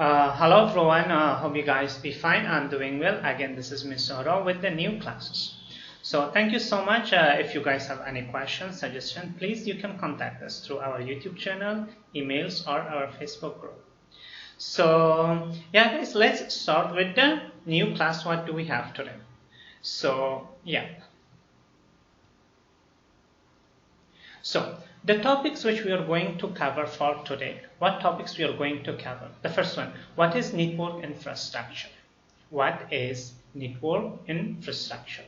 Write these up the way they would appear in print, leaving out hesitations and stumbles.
Hello everyone, hope you guys be fine. I'm doing well. Again, this is Miss Oro with the new classes. So thank you so much. If you guys have any questions, suggestions, please you can contact us through our YouTube channel, emails, or our Facebook group. So yeah guys, let's start with the new class. What do we have today? So yeah. So the topics which we are going to cover for today, what topics we are going to cover? The first one, what is network infrastructure? What is network infrastructure?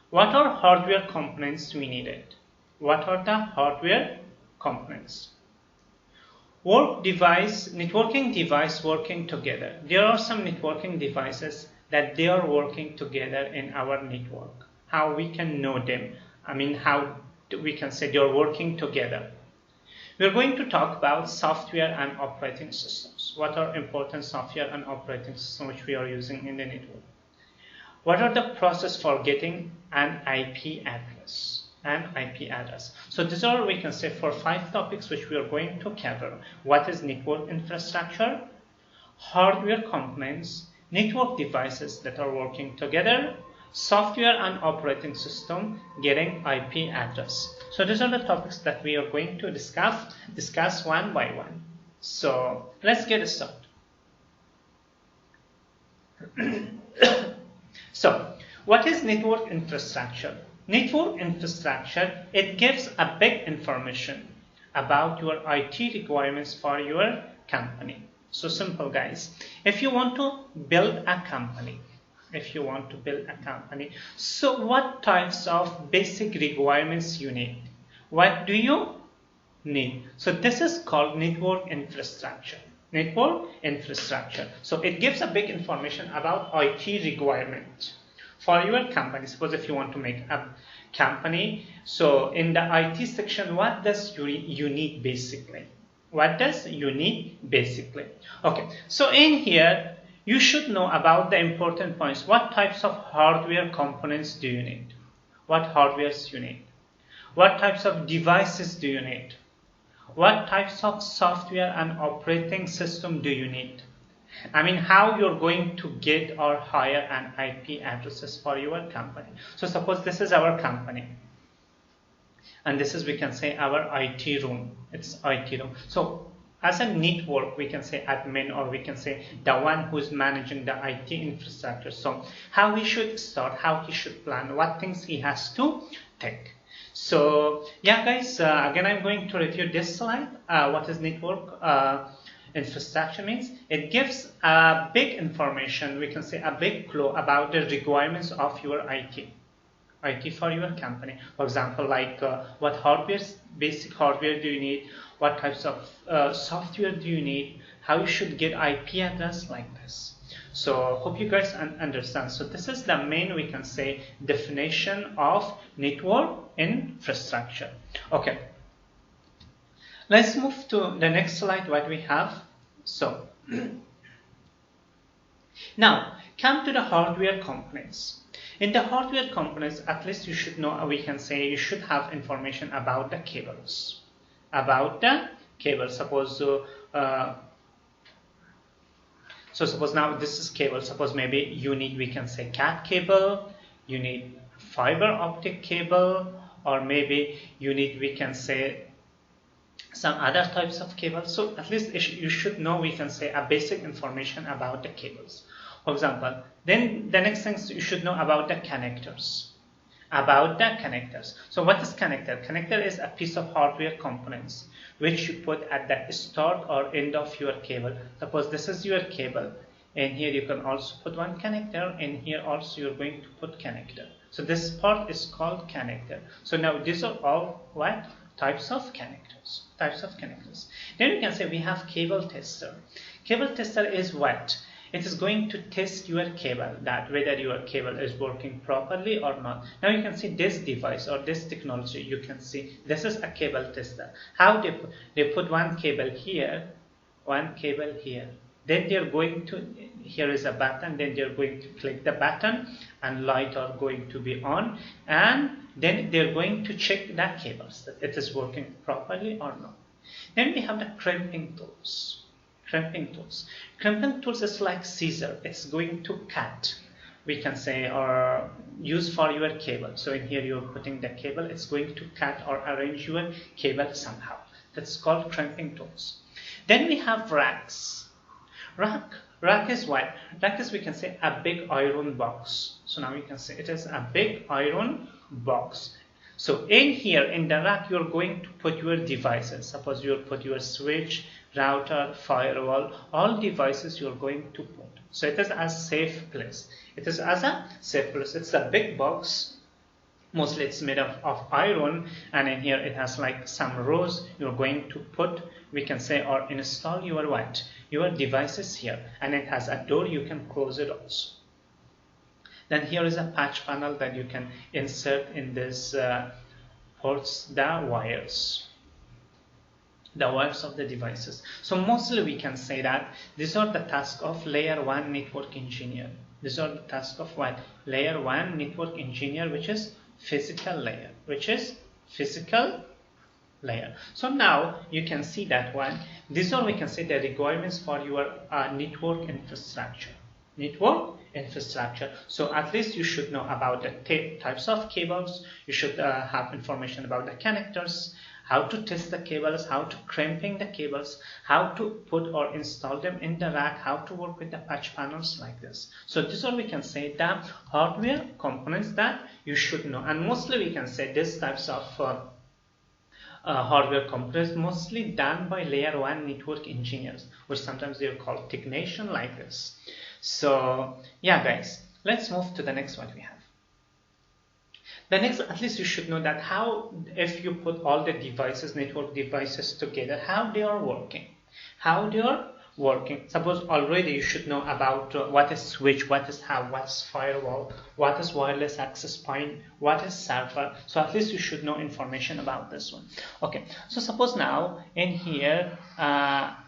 What are hardware components we needed? What are the hardware components? Networking device working together. There are some networking devices that they are working together in our network. How we can know them? How we can say they are working together. We are going to talk about software and operating systems. What are important software and operating systems which we are using in the network? What are the process for getting an IP address? So these are, we can say, for 5 topics which we are going to cover. What is network infrastructure? Hardware components, network devices that are working together, software and operating system getting IP address. So these are the topics that we are going to discuss one by one. So let's get started. So what is network infrastructure? Network infrastructure, it gives a big information about your IT requirements for your company. So simple guys, if you want to build a company, so what types of basic requirements you need? What do you need? So this is called network infrastructure. So it gives a big information about IT requirement for your company. Suppose if you want to make a company, so in the IT section, what does you need basically? Okay, so in here, you should know about the important points. What types of hardware components do you need? What hardwares you need? What types of devices do you need? What types of software and operating system do you need? How you're going to get or hire an IP addresses for your company. So suppose this is our company. And this is, we can say, our IT room. It's IT room. So as a network, we can say admin, or we can say the one who's managing the IT infrastructure. So how he should start, how he should plan, what things he has to take. So yeah guys, again I'm going to review this slide. What is network infrastructure means? It gives a big information, we can say a big clue about the requirements of your IT for your company. For example, like what basic hardware do you need? What types of software do you need? How you should get IP address, like this. So hope you guys understand. So this is the main, we can say, definition of network infrastructure. Okay, let's move to the next slide. What we have. So now come to the hardware components. In the hardware components, at least you should know, we can say you should have information about the cables. Suppose now this is cable. Suppose maybe you need, we can say, CAT cable, you need fiber optic cable, or maybe you need, we can say, some other types of cables. So at least you should know, we can say, a basic information about the cables. For example, then the next things you should know about the connectors. So what is connector? Connector is a piece of hardware components which you put at the start or end of your cable. Suppose this is your cable, and here you can also put one connector, and here also you're going to put connector. So this part is called connector. So now these are all what? Types of connectors. Then we can say we have cable tester. Cable tester is what? It is going to test your cable, that whether your cable is working properly or not. Now you can see this device or this technology, you can see this is a cable tester. How they put one cable here, then they're going to, here is a button, then they're going to click the button and light are going to be on, and then they're going to check that cables, that it is working properly or not. Then we have the crimping tools. Crimping tools. Crimping tools is like scissor. It's going to cut, we can say, or use for your cable. So in here you're putting the cable. It's going to cut or arrange your cable somehow. That's called crimping tools. Then we have racks. Rack is what? Rack is, we can say, a big iron box. So now you can say it is a big iron box. So in here in the rack you're going to put your devices. Suppose you'll put your switch, router, firewall, all devices you're going to put. So it is a safe place. It is as a safe place. It's a big box. Mostly it's made of iron, and in here it has like some rows you're going to put, we can say, or install your what? Your devices here, and it has a door, you can close it also. Then here is a patch panel that you can insert in this ports the wires of the devices. So mostly we can say that these are the tasks of layer 1 network engineer. These are the tasks of what? Layer 1 network engineer, which is physical layer, So now you can see that one. These are, we can say, the requirements for your network infrastructure. So at least you should know about the types of cables. You should have information about the connectors, how to test the cables, how to crimping the cables, how to put or install them in the rack, how to work with the patch panels like this. So this are, we can say, the hardware components that you should know. And mostly we can say these types of hardware components mostly done by layer 1 network engineers, which sometimes they are called technician like this. So yeah guys, let's move to the next one we have. The next, at least you should know that how, if you put all the devices, network devices together, how they are working. Suppose already you should know about what is switch, what is hub, what is firewall, what is wireless access point, what is server. So at least you should know information about this one. Okay, so suppose now in here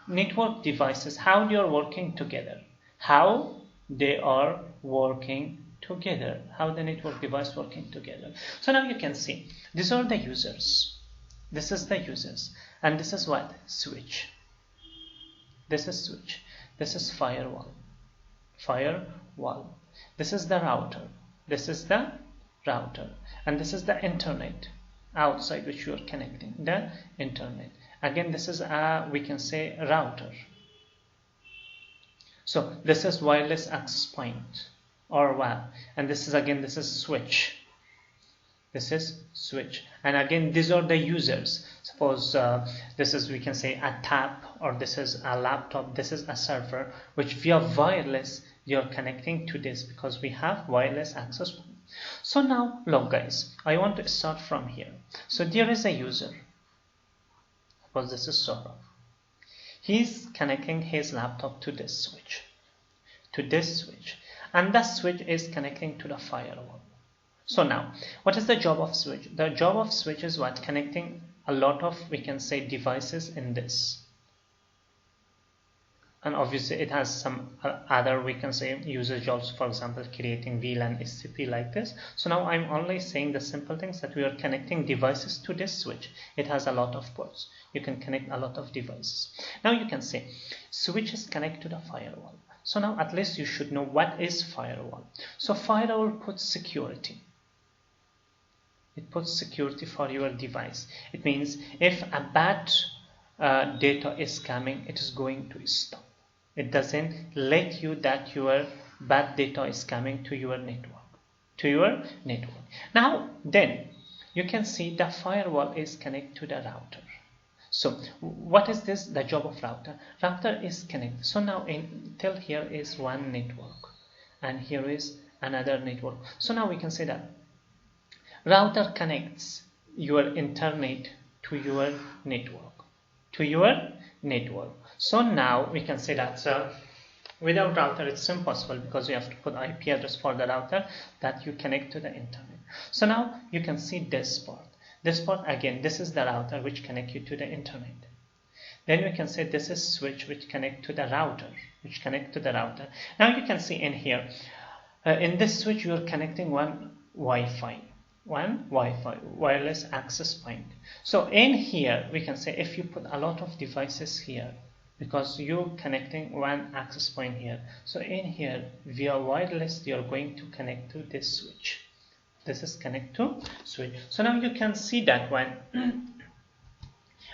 network devices, how they are working together. How the network device working together. So now you can see these are the users. This is the users, and this is what? Switch. This is switch. This is firewall. This is the router. And this is the internet outside which you are connecting. The internet. Again, this is we can say router. So this is wireless access point or WAN, and this is switch. And again, these are the users. Suppose this is, we can say, a tab, or this is a laptop, this is a server, which via wireless you are connecting to this, because we have wireless access point. So now look guys, I want to start from here. So there is a user. Suppose this is Saurabh. He's connecting his laptop to this switch, and that switch is connecting to the firewall. So now, what is the job of switch? The job of switch is what? Connecting a lot of, we can say, devices in this. And obviously it has some other, we can say, user jobs, for example, creating VLAN, SCP like this. So now I'm only saying the simple things that we are connecting devices to this switch. It has a lot of ports. You can connect a lot of devices. Now you can say switches connect to the firewall. So now at least you should know what is firewall. So firewall puts security. It puts security for your device. It means if a bad data is coming, it is going to stop. It doesn't let you that your bad data is coming to your network. Now then you can see the firewall is connected to the router. So what is this? The job of router. Router is connected. So now till here is one network, and here is another network. So now we can say that router connects your internet to your network. So now we can say that without router it's impossible, because you have to put IP address for the router that you connect to the internet. So now you can see this part. This part, again, this is the router which connect you to the internet. Then we can say this is switch which connect to the router. Now you can see in here, in this switch you are connecting one Wi-Fi, wireless access point. So in here we can say if you put a lot of devices here, because you connecting one access point here. So in here via wireless you are going to connect to this switch. This is connect to switch. So now you can see that one.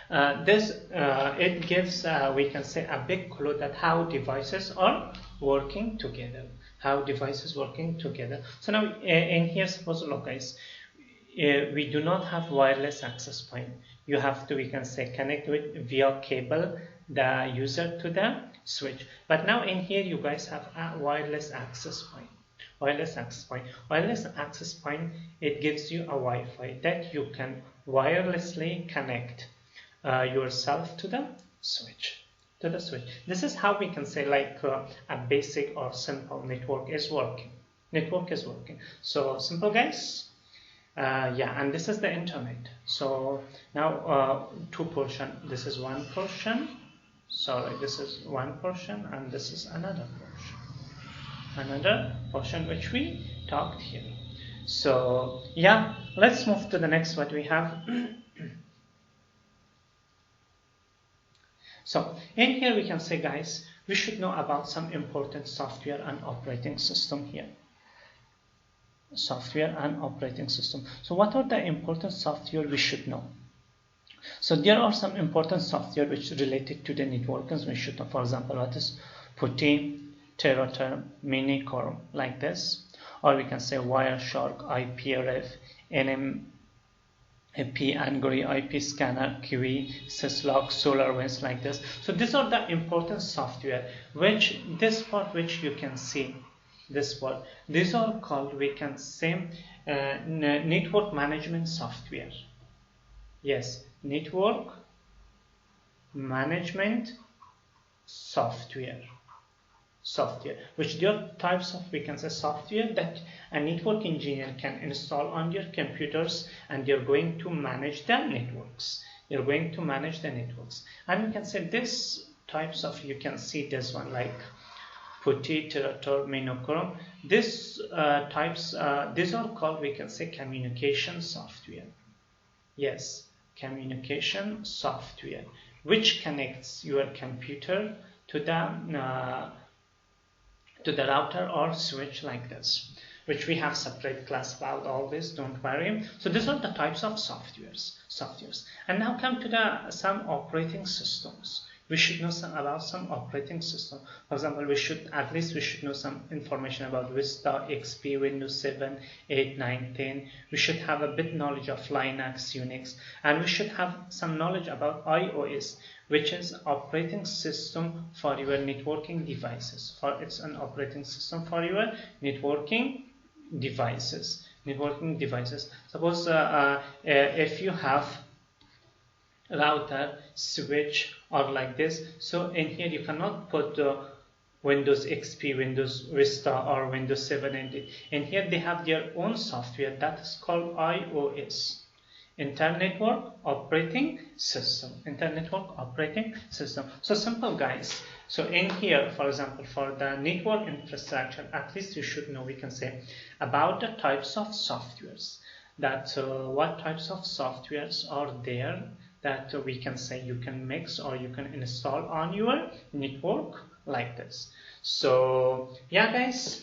It gives we can say a big clue that how devices are working together. How devices working together. So now in here, suppose, look guys, we do not have wireless access point. You have to, we can say, connect with via cable the user to the switch. But now in here you guys have a wireless access point. Wireless access point. Wireless access point, it gives you a Wi-Fi that you can wirelessly connect yourself to the switch. This is how we can say like a basic or simple network is working. So simple guys. Yeah, and this is the internet. So now two portion. This is one portion. Sorry, this is one portion, and this is another portion which we talked here. So yeah, let's move to the next. What we have. So in here we can say, guys, we should know about some important software and operating system here. Software and operating system. So what are the important software we should know? So there are some important software which related to the networking we should know. For example, what is PuTTY, Teraterm, Minicore, like this. Or we can say Wireshark, IPRF, NMP, Angry, IP Scanner, Kiwi, Syslog, SolarWinds, like this. So these are the important software which this part which you can see. This part, these are called, we can say, network management software. Yes, network management software, which there are types of, we can say, software that a network engineer can install on your computers, and they're going to manage the networks. And we can say this types of, you can see this one like PuTTY, Teraterm, Minicore. This types, these are called, we can say, communication software. Yes, communication software, which connects your computer to the router or switch, like this, which we have separate class about all this, don't worry. So these are the types of softwares. And now come to some operating systems. We should know about some operating system. For example, we should know some information about Vista, XP, Windows 7, 8, 9, 10. We should have a bit knowledge of Linux, Unix, and we should have some knowledge about iOS, which is operating system for your networking devices. It's an operating system for your networking devices. Suppose if you have router, switch, or like this, so in here you cannot put Windows XP, Windows Vista, or Windows 7 and 8. In here they have their own software that is called iOS, Internet Network Operating System. So simple guys. So in here, for example, for the network infrastructure, at least you should know, we can say, about the types of softwares, that what types of softwares are there that we can say you can mix or you can install on your network, like this. So yeah guys,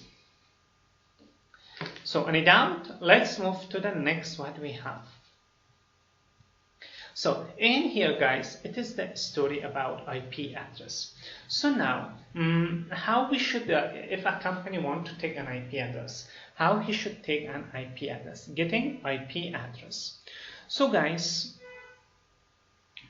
so any doubt? Let's move to the next what we have. So in here guys, it is the story about IP address. So now how we should if a company want to take an IP address, how he should take an IP address, getting IP address. So guys,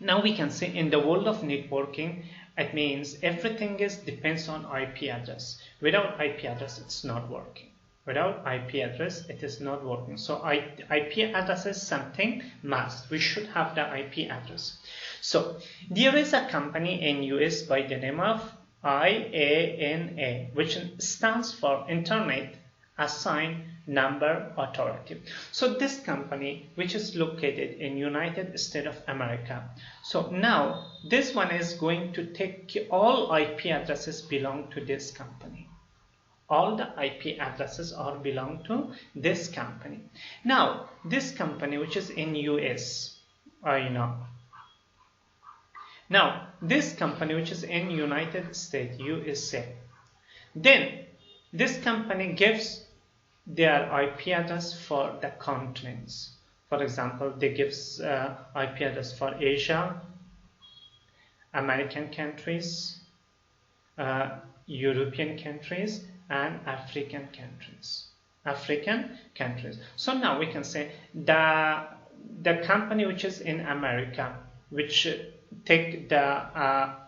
now we can say in the world of networking, it means everything depends on IP address. Without IP address, it's not working. It is not working. So IP address is something must. We should have the IP address. So there is a company in US by the name of IANA, which stands for Internet Assigned Number Authority. So this company, which is located in United States of America, so now this one is going to take all IP addresses belong to this company. All the IP addresses are belong to this company. Now this company, which is in US, Now, this company, which is in United States, USA, then this company gives their IP address for the continents. For example, they give IP address for Asia, American countries, European countries, and African countries. So now we can say the company which is in America, which take the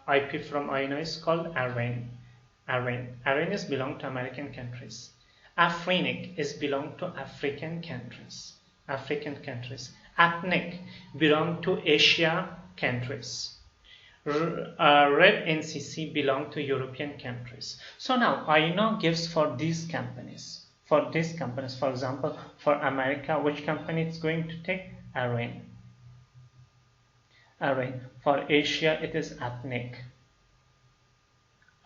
IP from INO, is called ARIN. ARIN is belong to American countries. Afrinic is belong to African countries. Ethnic belong to Asia countries. Red NCC belong to European countries. So now INO gives for these companies. For example, for America, which company it's going to take? ARIN. For Asia, it is ethnic.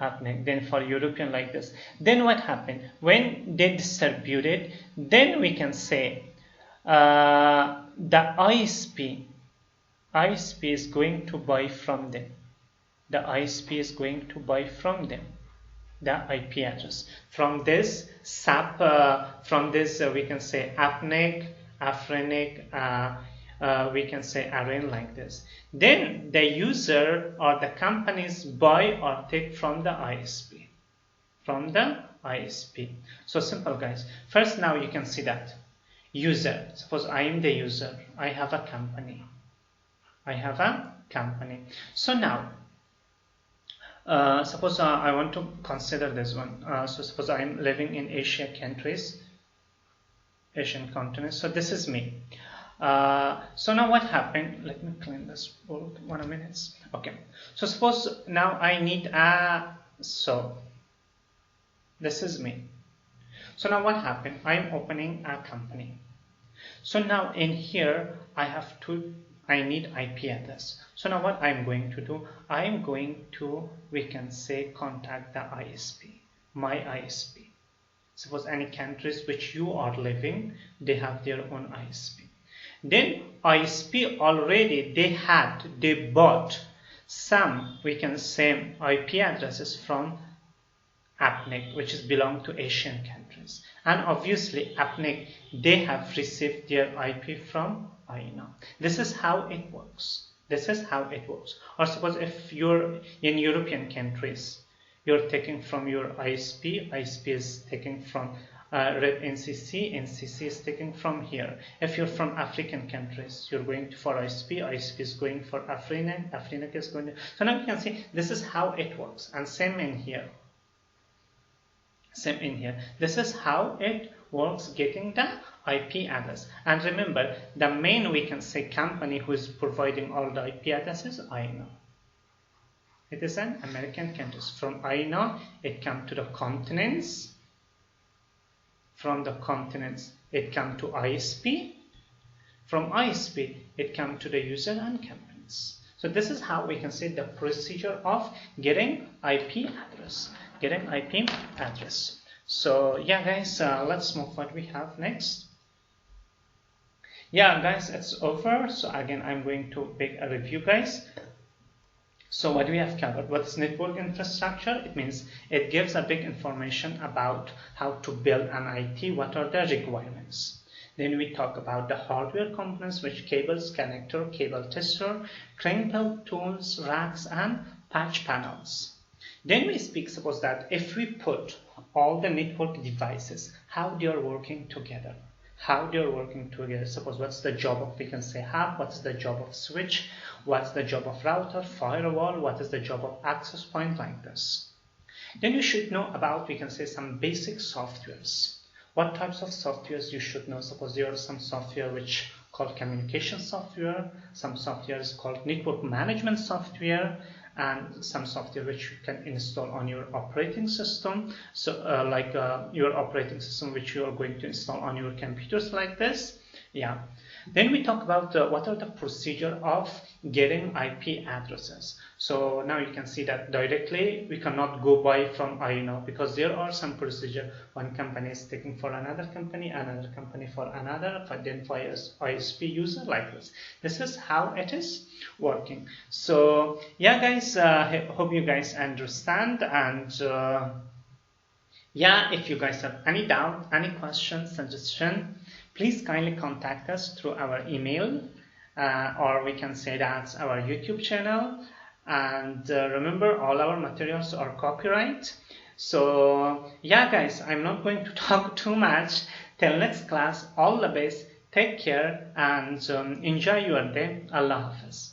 Then for European, like this. Then what happened? When they distribute it, then we can say the ISP is going to buy from them. The IP address from this we can say ethnic, Afrinic, we can say ARIN, like this. Then the user or the companies buy or take from the ISP. So simple, guys. First, now you can see that user. Suppose I am the user. I have a company. So now, suppose I want to consider this one. So suppose I am living in Asian continent. So this is me. So now what happened? Let me clean this board. 1 minute. Okay. So suppose now I need so this is me. So now what happened? I'm opening a company. So now in here I need IP address. So now what I'm going to do? I'm going to, we can say, contact the ISP, my ISP. Suppose any countries which you are living, they have their own ISP. Then ISP already they bought some, we can say, IP addresses from ethnic, which is belong to Asian countries, and obviously ethnic, they have received their IP from INO. This is how it works. Or suppose if you're in European countries, you're taking from your ISP is taking from Red NCC is taken from here. If you're from African countries, you're going for ISP is going for Afrinic is going to. So now you can see this is how it works, and same in here. This is how it works, getting the IP address. And remember, the main, we can say, company who is providing all the IP addresses, INO. It is an American country. From INO, it comes to the continents. From the continents, it comes to ISP. From ISP, it comes to the user and companies. So this is how we can say the procedure of getting IP address. So yeah, guys, let's move what we have next. Yeah, guys, it's over. So again, I'm going to make a review, guys. So what we have covered, what's network infrastructure? It means it gives a big information about how to build an IT, what are the requirements. Then we talk about the hardware components, which cables, connector, cable tester, crimpel tools, racks, and patch panels. Then we speak, suppose that if we put all the network devices, how they are working together. Suppose what's the job of, we can say, hub, what's the job of switch, what's the job of router, firewall, what is the job of access point, like this. Then you should know about, we can say, some basic softwares. What types of softwares you should know? Suppose there are some software which called communication software, some software is called network management software, and some software which you can install on your operating system. So like your operating system which you are going to install on your computers, like this. Yeah. Then we talk about what are the procedure of getting IP addresses. So now you can see that directly we cannot go buy from INO because there are some procedure. One company is taking for another company for another, but then for ISP user like this. This is how it is working. So yeah, guys, hope you guys understand, and yeah, if you guys have any doubt, any question, suggestion, please kindly contact us through our email, or we can say that's our YouTube channel. And remember, all our materials are copyright. So yeah, guys, I'm not going to talk too much. Till next class, all the best, take care, and enjoy your day. Allah Hafiz.